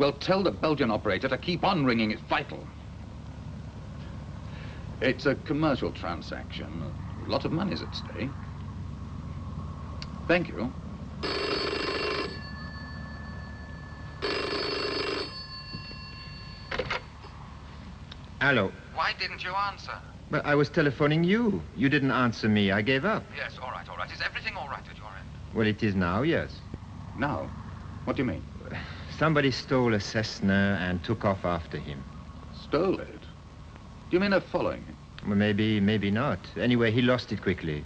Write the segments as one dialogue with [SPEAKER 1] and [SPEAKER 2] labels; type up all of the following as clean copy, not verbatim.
[SPEAKER 1] Well, tell the Belgian operator to keep on ringing. It's vital. It's a commercial transaction. A lot of money's at stake. Thank you.
[SPEAKER 2] Hello.
[SPEAKER 1] Why didn't you answer?
[SPEAKER 2] Well, I was telephoning you. You didn't answer me. I gave up.
[SPEAKER 1] Yes, all right, all right. Is everything all right at your end?
[SPEAKER 2] Well, it is now, yes.
[SPEAKER 1] Now? What do you mean?
[SPEAKER 2] Somebody stole a Cessna and took off after him.
[SPEAKER 1] Stole it? Do you mean they're following him?
[SPEAKER 2] Well, maybe not. Anyway, he lost it quickly.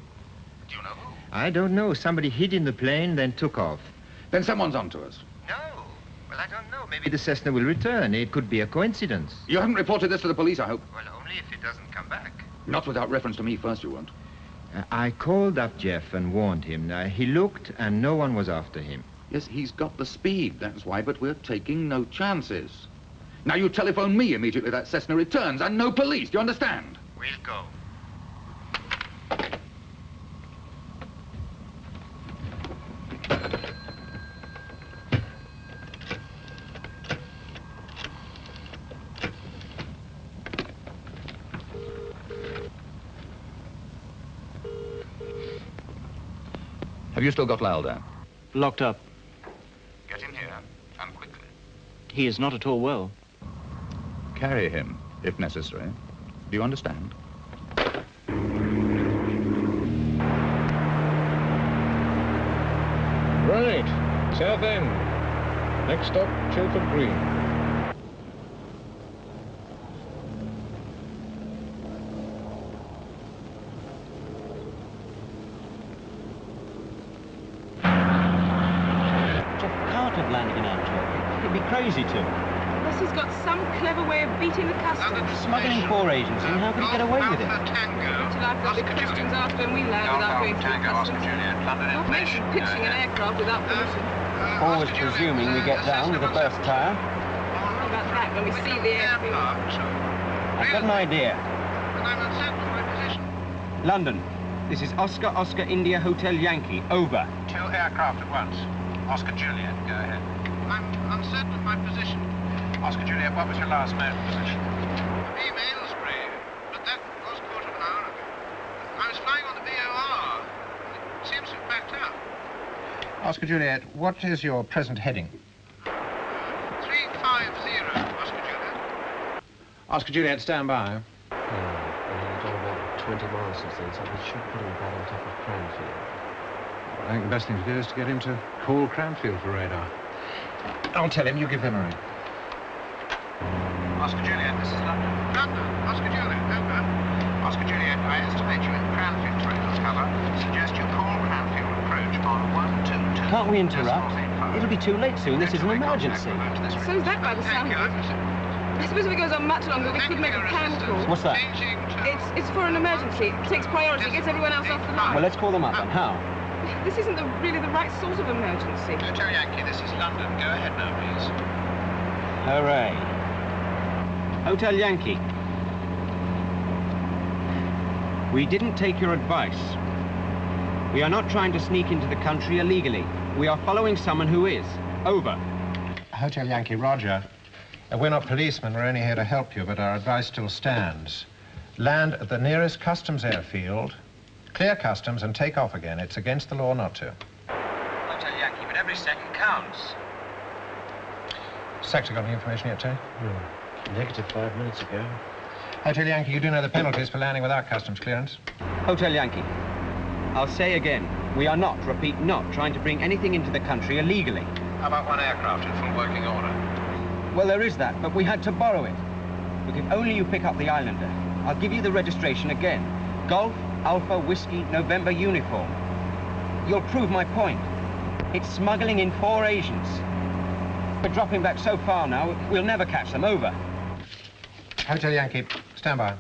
[SPEAKER 1] Do you know who?
[SPEAKER 2] I don't know. Somebody hid in the plane, then took off.
[SPEAKER 1] Then someone's onto us.
[SPEAKER 2] No. Well, I don't know. Maybe the Cessna will return. It could be a coincidence.
[SPEAKER 1] You haven't reported this to the police, I hope?
[SPEAKER 2] Well, only if it doesn't come back.
[SPEAKER 1] Not without reference to me first, you won't.
[SPEAKER 2] I called up Jeff and warned him. He looked, and no one was after him.
[SPEAKER 1] Yes, he's got the speed, that's why, but we're taking no chances. Now you telephone me immediately that Cessna returns, and no police, do you understand?
[SPEAKER 2] We'll go.
[SPEAKER 1] Have you still got Lyle there?
[SPEAKER 3] Locked up.
[SPEAKER 1] Get in here, and quickly.
[SPEAKER 3] He is not at all well.
[SPEAKER 1] Carry him, if necessary. Do you understand?
[SPEAKER 4] Right, South End. Next stop, Chilford Green.
[SPEAKER 3] Landing in Antwerp. He'd be crazy to.
[SPEAKER 5] Unless he's got some clever way of beating the customs.
[SPEAKER 3] Smuggling 4 agents in, how could he get away with it?
[SPEAKER 5] Till I've got the questions after and we land without going through customs. Not mention pitching an aircraft without permission.
[SPEAKER 3] Always presuming we get down with a burst tire.
[SPEAKER 5] What about that when we see the airfield?
[SPEAKER 3] I've got an idea. London. This is Oscar India Hotel Yankee. Over.
[SPEAKER 6] 2 aircraft at once. Oscar Juliet, go ahead. I'm uncertain of my position. Oscar Juliet, what was your last known position? Aylesbury, but that was quarter of an hour ago. I was flying on the VOR. It seems to have backed up. Oscar Juliet, what is your present heading? 350, Oscar Juliet. Oscar Juliet, stand by.
[SPEAKER 7] We've done about 20 miles since then, so we should put him about on top of Cranfield.
[SPEAKER 4] I think the best thing to do is to get him to call Cranfield for radar.
[SPEAKER 6] I'll tell him, you give them a ring. Oscar Juliet, this is London. London, Oscar Juliet, over. Oscar Juliet, I estimate you in Cranfield's radar cover. Suggest you call Cranfield approach on 122.
[SPEAKER 3] Can't we interrupt? It'll be too late soon. This is an emergency.
[SPEAKER 5] So's that by the sound of it. I suppose if it goes on much longer, we could make a can call.
[SPEAKER 3] What's that?
[SPEAKER 5] It's for an emergency. It takes priority. It gets everyone else off the line.
[SPEAKER 3] Well, let's call them up then. How?
[SPEAKER 5] This isn't really the right sort of emergency.
[SPEAKER 6] Hotel Yankee, this is London. Go ahead now, please.
[SPEAKER 3] Hooray. Hotel Yankee. We didn't take your advice. We are not trying to sneak into the country illegally. We are following someone who is. Over.
[SPEAKER 6] Hotel Yankee, roger. We're not policemen. We're only here to help you, but our advice still stands. Land at the nearest customs airfield, clear customs, and take off again. It's against the law not to.
[SPEAKER 3] Hotel Yankee, but every second counts.
[SPEAKER 6] Sector got any information yet, Tony?
[SPEAKER 7] No. Negative 5 minutes ago.
[SPEAKER 6] Hotel Yankee, you do know the penalties for landing without customs clearance?
[SPEAKER 3] Hotel Yankee, I'll say again, we are not, repeat, not trying to bring anything into the country illegally.
[SPEAKER 6] How about 1 aircraft in full working order?
[SPEAKER 3] Well, there is that, but we had to borrow it. Look, if only you pick up the Islander, I'll give you the registration again. Golf, Alpha, Whiskey, November uniform. You'll prove my point. It's smuggling in 4 Asians. We're dropping back so far now, we'll never catch them. Over.
[SPEAKER 6] Hotel Yankee, stand by.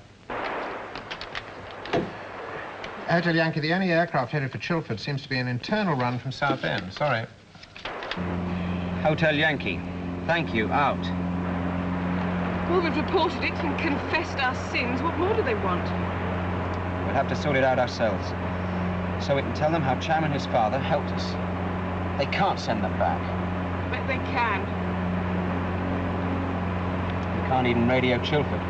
[SPEAKER 6] Hotel Yankee, the only aircraft headed for Chilford seems to be an internal run from Southend. Sorry.
[SPEAKER 3] Hotel Yankee, thank you. Out.
[SPEAKER 5] Well, we've reported it and confessed our sins. What more do they want?
[SPEAKER 3] We'll have to sort it out ourselves. So we can tell them how Cham and his father helped us. They can't send them back.
[SPEAKER 5] I bet they can.
[SPEAKER 3] Can't even radio Chilford.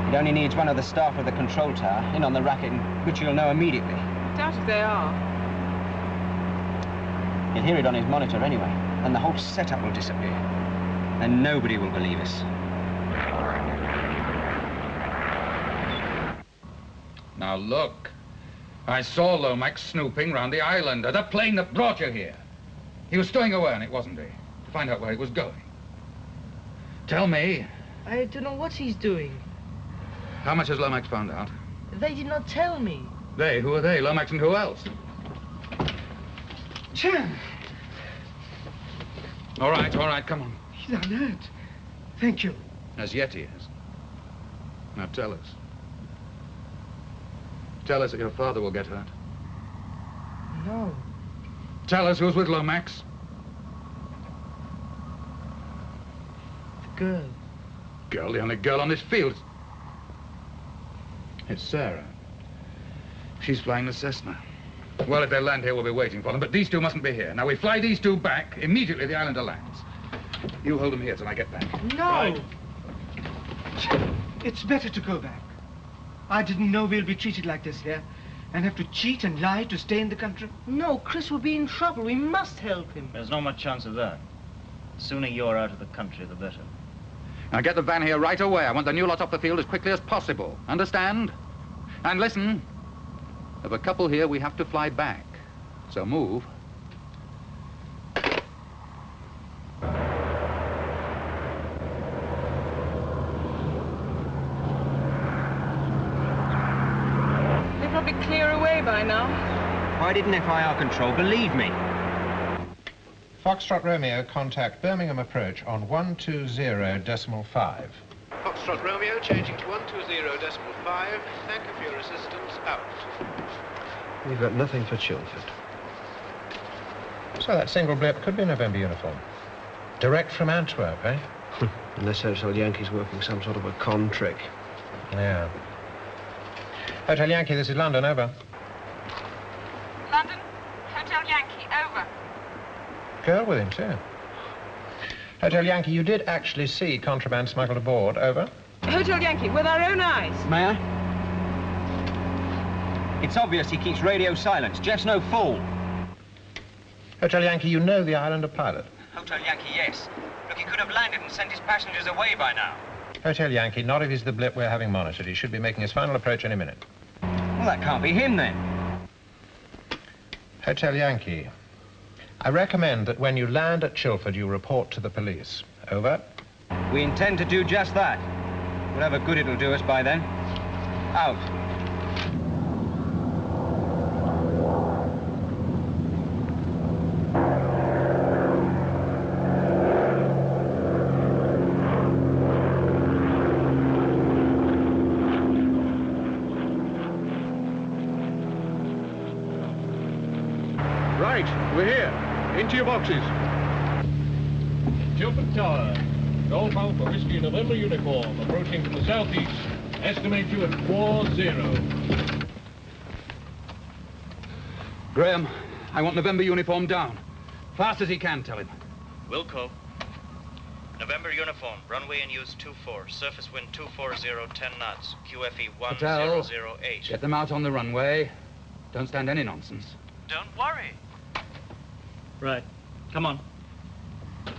[SPEAKER 3] It only needs one of the staff of the control tower in on the racket, which you'll know immediately.
[SPEAKER 5] Doubt if they are.
[SPEAKER 3] He'll hear it on his monitor anyway, and the whole setup will disappear. And nobody will believe us.
[SPEAKER 1] Now look, I saw Lomax snooping round the Islander, the plane that brought you here. He was stowing away on it, wasn't he? To find out where he was going. Tell me.
[SPEAKER 8] I don't know what he's doing.
[SPEAKER 1] How much has Lomax found out?
[SPEAKER 8] They did not tell me.
[SPEAKER 1] They? Who are they? Lomax and who else?
[SPEAKER 9] Chan!
[SPEAKER 1] All right, come on.
[SPEAKER 9] He's unhurt. Thank you.
[SPEAKER 1] As yet he is. Now tell us. Tell us that your father will get hurt.
[SPEAKER 8] No.
[SPEAKER 1] Tell us who's with Lomax.
[SPEAKER 8] The girl.
[SPEAKER 1] Girl, the only girl on this field. It's Sarah. She's flying the Cessna. Well, if they land here, we'll be waiting for them, but these two mustn't be here. Now, we fly these two back. Immediately, the Islander lands. You hold them here till I get back.
[SPEAKER 8] No!
[SPEAKER 1] Right.
[SPEAKER 9] It's better to go back. I didn't know we'll be treated like this here, and have to cheat and lie to stay in the country.
[SPEAKER 8] No, Chris will be in trouble. We must help him.
[SPEAKER 10] There's not much chance of that. The sooner you're out of the country, the better.
[SPEAKER 1] Now, get the van here right away. I want the new lot off the field as quickly as possible. Understand? And listen, of a couple here, we have to fly back. So move.
[SPEAKER 5] They're probably clear away by now.
[SPEAKER 3] Why didn't FIR control believe me?
[SPEAKER 6] Foxtrot Romeo, contact Birmingham approach on 120.5.
[SPEAKER 11] Foxtrot Romeo, changing to 120.5. Thank you for your assistance. Out.
[SPEAKER 7] We've got nothing for Chilford.
[SPEAKER 6] So that single blip could be November uniform. Direct from Antwerp, eh?
[SPEAKER 7] Unless Hotel Yankee's working some sort of a con trick.
[SPEAKER 6] Yeah. Hotel Yankee, this is London, over.
[SPEAKER 5] London, Hotel Yankee, over.
[SPEAKER 6] Girl with him, too. Hotel Yankee, you did actually see contraband smuggled aboard, over.
[SPEAKER 5] Hotel Yankee, with our own eyes.
[SPEAKER 3] May I? It's obvious he keeps radio silence. Jeff's no fool.
[SPEAKER 6] Hotel Yankee, you know the Islander pilot.
[SPEAKER 3] Hotel Yankee, yes. Look, he could have landed and sent his passengers away by now.
[SPEAKER 6] Hotel Yankee, not if he's the blip we're having monitored. He should be making his final approach any minute.
[SPEAKER 3] Well, that can't be him, then.
[SPEAKER 6] Hotel Yankee, I recommend that when you land at Chilford, you report to the police. Over.
[SPEAKER 3] We intend to do just that. Whatever good it'll do us by then. Out.
[SPEAKER 4] Right, we're here. Into your boxes. Chilford Tower. long.Hope, a Whiskey November uniform, approaching from the southeast. Estimate you at 40.
[SPEAKER 1] Graham, I want November uniform down. Fast as he can, tell him.
[SPEAKER 10] Wilco. November uniform, runway in use 24, surface wind 240, 10 knots, QFE 1008.
[SPEAKER 1] Get them out on the runway. Don't stand any nonsense.
[SPEAKER 10] Don't worry.
[SPEAKER 8] Right. Come on.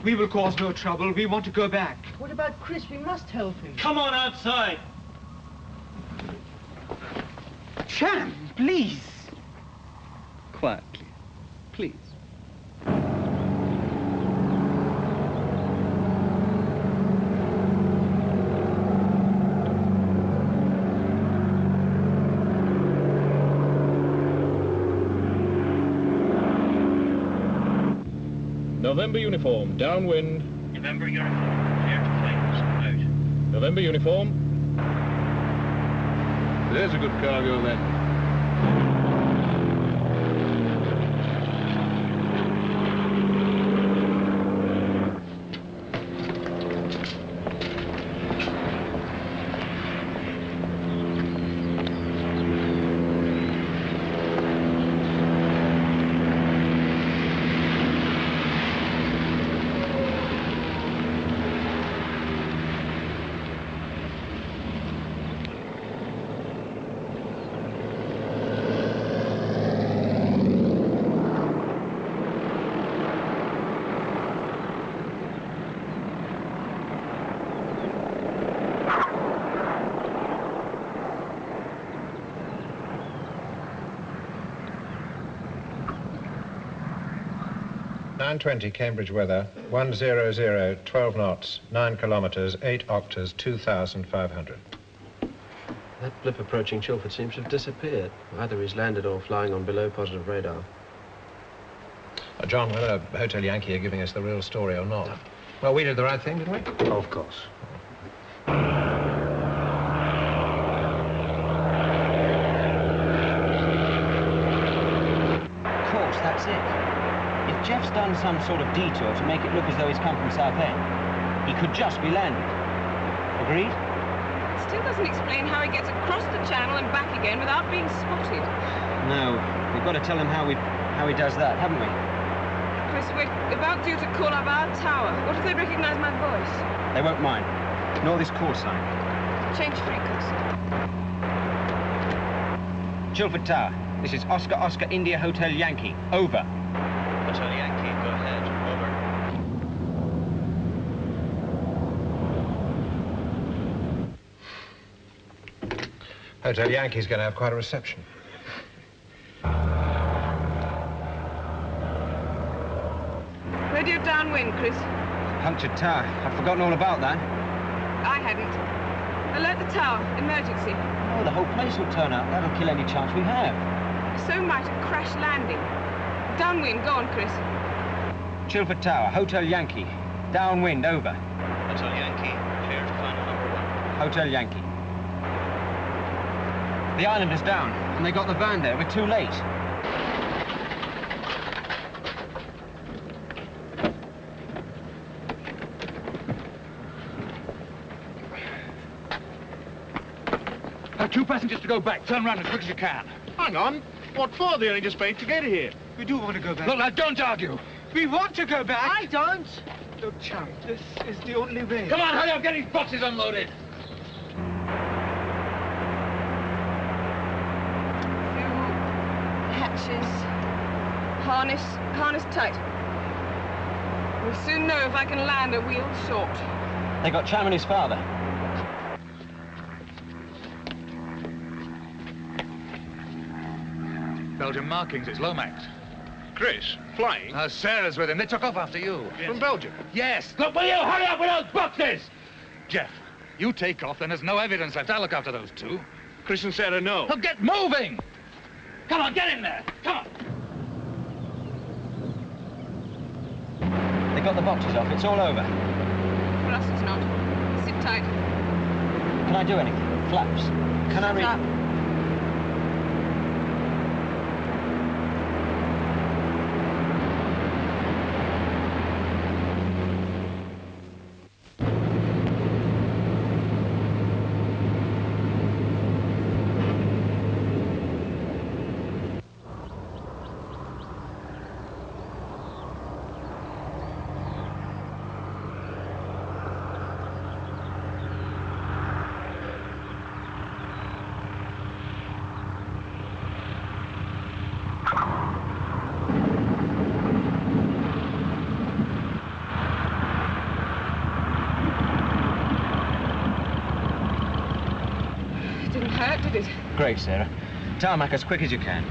[SPEAKER 9] We will cause no trouble. We want to go back.
[SPEAKER 8] What about Chris? We must help him.
[SPEAKER 10] Come on outside.
[SPEAKER 9] Chan, please.
[SPEAKER 1] Quietly, please.
[SPEAKER 4] November uniform, downwind.
[SPEAKER 10] November uniform, clear to flames, out.
[SPEAKER 4] November uniform. There's a good cargo then.
[SPEAKER 6] 9:20 Cambridge weather, 100, 12 knots, 9 kilometers, 8 octaves, 2,500.
[SPEAKER 7] That blip approaching Chilford seems to have disappeared. Either he's landed or flying on below positive radar.
[SPEAKER 6] John, whether Hotel Yankee are giving us the real story or not. Well, we did the right thing, didn't we?
[SPEAKER 12] Of course.
[SPEAKER 3] Of course, that's it. If Jeff's done some sort of detour to make it look as though he's come from Southend, he could just be landed. Agreed?
[SPEAKER 5] It still doesn't explain how he gets across the channel and back again without being spotted.
[SPEAKER 3] No, we've got to tell him how he does that, haven't we?
[SPEAKER 5] Chris, we're about due to call up our tower. What if they recognize my voice?
[SPEAKER 3] They won't mind. Nor this call sign.
[SPEAKER 5] Change frequency.
[SPEAKER 3] Chilford Tower. This is Oscar Oscar India Hotel Yankee. Over.
[SPEAKER 10] Hotel Yankee, go ahead. Over.
[SPEAKER 6] Hotel Yankee's going to have quite a reception.
[SPEAKER 5] Radio downwind, Chris.
[SPEAKER 3] Punctured tower. I'd forgotten all about that.
[SPEAKER 5] I hadn't. Alert the tower. Emergency.
[SPEAKER 3] Oh, the whole place will turn up. That'll kill any chance we have.
[SPEAKER 5] So might a crash landing. Downwind, go on, Chris.
[SPEAKER 3] Chilford Tower, Hotel Yankee. Downwind, over.
[SPEAKER 10] Hotel Yankee, clear to final number 1.
[SPEAKER 3] Hotel Yankee. The islander's down, and they got the van there. We're too late.
[SPEAKER 1] Two passengers to go back. Turn around as quick as you can.
[SPEAKER 11] Hang on. What for? They only just paid to get here.
[SPEAKER 9] We do want to go back.
[SPEAKER 1] Look, now, don't argue.
[SPEAKER 9] We want to go back.
[SPEAKER 8] I don't.
[SPEAKER 9] Look, chum, this is the only way.
[SPEAKER 1] Come on, hurry up, get these boxes unloaded.
[SPEAKER 5] Hatches. Harness tight. We'll soon know if I can land a wheel short.
[SPEAKER 3] They got Cham and his father.
[SPEAKER 1] Belgian markings, it's Lomax.
[SPEAKER 11] Chris, flying?
[SPEAKER 1] Sarah's with him. They took off after you.
[SPEAKER 11] From Belgium?
[SPEAKER 1] Yes. Look, will you hurry up with those boxes? Jeff, you take off, then there's no evidence left. I'll look after those two.
[SPEAKER 11] Chris and Sarah, no.
[SPEAKER 1] Well, get moving! Come on, get in there. Come on.
[SPEAKER 3] They got the boxes off. It's all over.
[SPEAKER 5] For us, it's not. Sit tight.
[SPEAKER 3] Can I do anything? Flaps. Can I read?
[SPEAKER 5] Up.
[SPEAKER 3] Great, Sarah. Tarmac as quick as you can.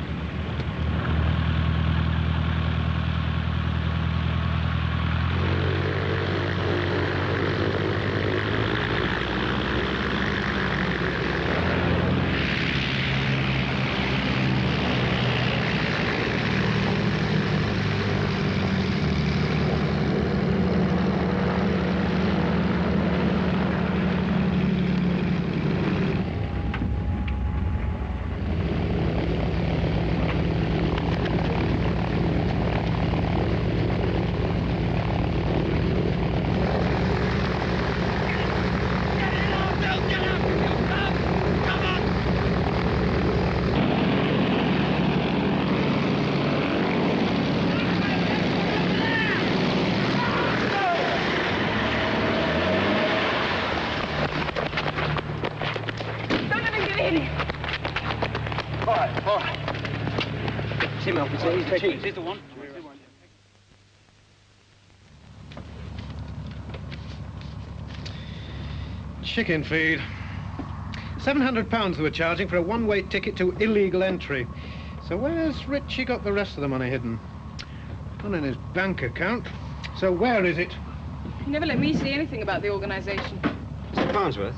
[SPEAKER 3] He's the one.
[SPEAKER 11] Chicken feed. £700 they were charging for a one-way ticket to illegal entry. So where's Richie got the rest of the money hidden?
[SPEAKER 6] Not in his bank account. So where is it?
[SPEAKER 5] He never let me see anything about the organisation.
[SPEAKER 3] Mr. Farnsworth,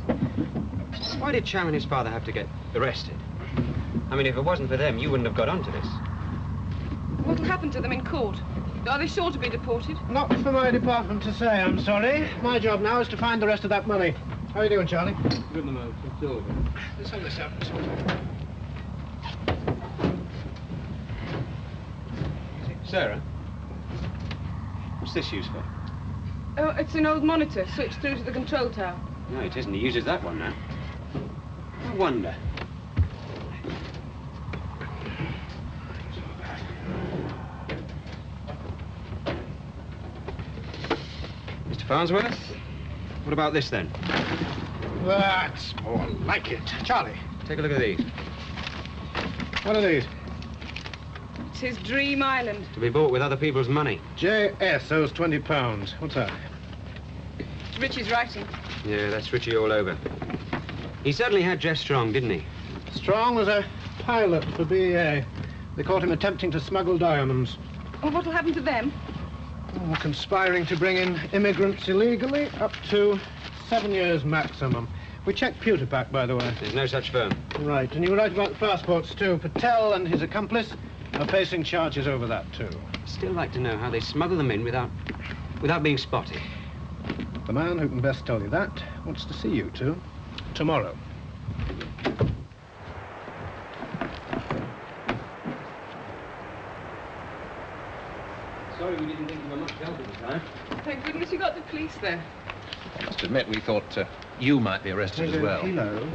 [SPEAKER 3] why did Cham and his father have to get arrested? I mean, if it wasn't for them, you wouldn't have got onto this.
[SPEAKER 5] What will happen to them in court? Are they sure to be deported?
[SPEAKER 6] Not for my department to say, I'm sorry. My job now is to find the rest of that money. How are you doing, Charlie?
[SPEAKER 7] Good moment. It's over.
[SPEAKER 6] Let's have this up.
[SPEAKER 3] Sarah, what's this used for?
[SPEAKER 5] Oh, it's an old monitor switched through to the control tower.
[SPEAKER 3] No, it isn't. He uses that one now. I wonder. Mr. Farnsworth, what about this then?
[SPEAKER 6] That's more like it. Charlie.
[SPEAKER 3] Take a look at these.
[SPEAKER 6] What are these?
[SPEAKER 5] It's his dream island.
[SPEAKER 3] To be bought with other people's money.
[SPEAKER 6] J.S. owes £20. What's that?
[SPEAKER 5] It's Richie's writing.
[SPEAKER 3] Yeah, that's Richie all over. He certainly had Jeff Strong, didn't he?
[SPEAKER 6] Strong was a pilot for BA. They caught him attempting to smuggle diamonds.
[SPEAKER 5] Oh, what'll happen to them?
[SPEAKER 6] Oh, conspiring to bring in immigrants illegally, up to 7 years maximum. We checked Pewterpack, by the way.
[SPEAKER 3] There's no such firm.
[SPEAKER 6] Right, and you were right about the passports, too. Patel and his accomplice are facing charges over that, too.
[SPEAKER 3] Still like to know how they smuggle them in without being spotted.
[SPEAKER 6] The man who can best tell you that wants to see you two tomorrow.
[SPEAKER 3] Sorry we didn't think you were much help at the time.
[SPEAKER 5] Thank goodness you got the police there.
[SPEAKER 11] I must admit, we thought you might be arrested as well.
[SPEAKER 7] Kilo.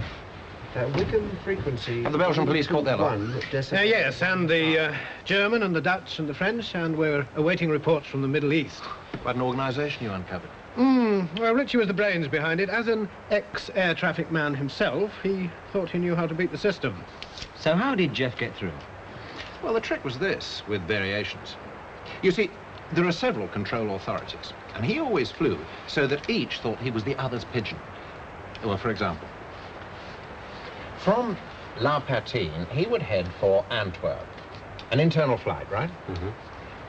[SPEAKER 7] Wickham frequency.
[SPEAKER 11] Have the Belgian police caught their lot?
[SPEAKER 6] Yes, and the German and the Dutch and the French, and we're awaiting reports from the Middle East.
[SPEAKER 11] What an organisation you uncovered.
[SPEAKER 6] Well, Richie was the brains behind it. As an ex-air traffic man himself, he thought he knew how to beat the system.
[SPEAKER 3] So how did Jeff get through?
[SPEAKER 11] Well, the trick was this, with variations. You see, there are several control authorities, and he always flew so that each thought he was the other's pigeon. Well, for example, from La Patine, he would head for Antwerp. An internal flight, right?
[SPEAKER 3] Mm-hmm.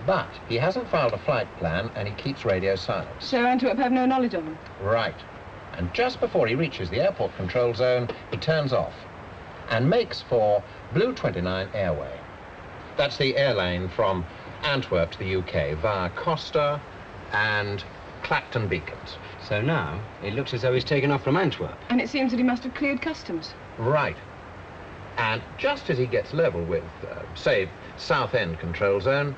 [SPEAKER 11] But he hasn't filed a flight plan, and he keeps radio silent.
[SPEAKER 5] So Antwerp have no knowledge of him?
[SPEAKER 11] Right. And just before he reaches the airport control zone, he turns off and makes for Blue 29 Airway. That's the airline from Antwerp to the UK via Costa and Clacton Beacons.
[SPEAKER 3] So now, it looks as though he's taken off from Antwerp.
[SPEAKER 5] And it seems that he must have cleared customs.
[SPEAKER 11] Right. And just as he gets level with, say, Southend control zone,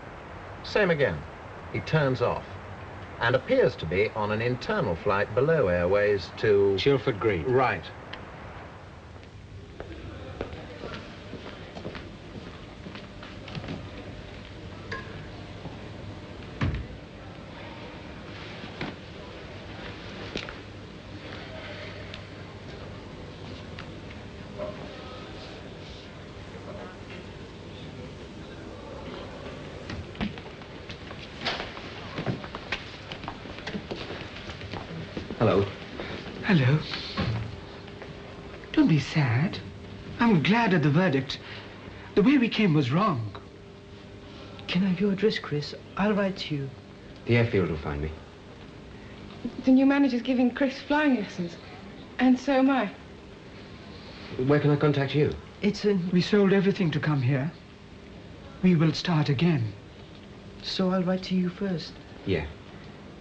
[SPEAKER 11] same again. He turns off and appears to be on an internal flight below Airways to...
[SPEAKER 3] Chilford Green.
[SPEAKER 11] Right.
[SPEAKER 3] Hello.
[SPEAKER 9] Hello. Don't be sad. I'm glad of the verdict. The way we came was wrong.
[SPEAKER 8] Can I have your address, Chris? I'll write to you.
[SPEAKER 3] The airfield will find me.
[SPEAKER 5] The new manager's giving Chris flying lessons. And so am I.
[SPEAKER 3] Where can I contact you?
[SPEAKER 9] We sold everything to come here. We will start again.
[SPEAKER 8] So I'll write to you first.
[SPEAKER 3] Yeah.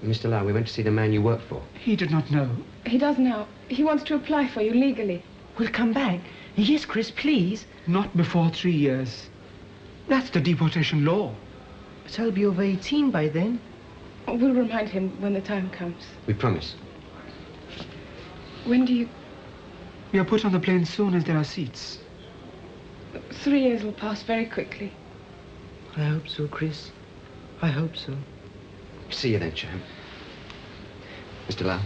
[SPEAKER 3] Mr. Lau, we went to see the man you work for.
[SPEAKER 9] He did not know.
[SPEAKER 5] He does now. He wants to apply for you legally.
[SPEAKER 8] We'll come back. Yes, Chris, please.
[SPEAKER 9] Not before 3 years. That's the deportation law.
[SPEAKER 8] But I'll be over 18 by then.
[SPEAKER 5] We'll remind him when the time comes.
[SPEAKER 3] We promise.
[SPEAKER 5] When do you...
[SPEAKER 9] We are put on the plane soon as there are seats.
[SPEAKER 5] 3 years will pass very quickly.
[SPEAKER 8] I hope so, Chris. I hope so.
[SPEAKER 3] See you then, Cham. Mr. Lau.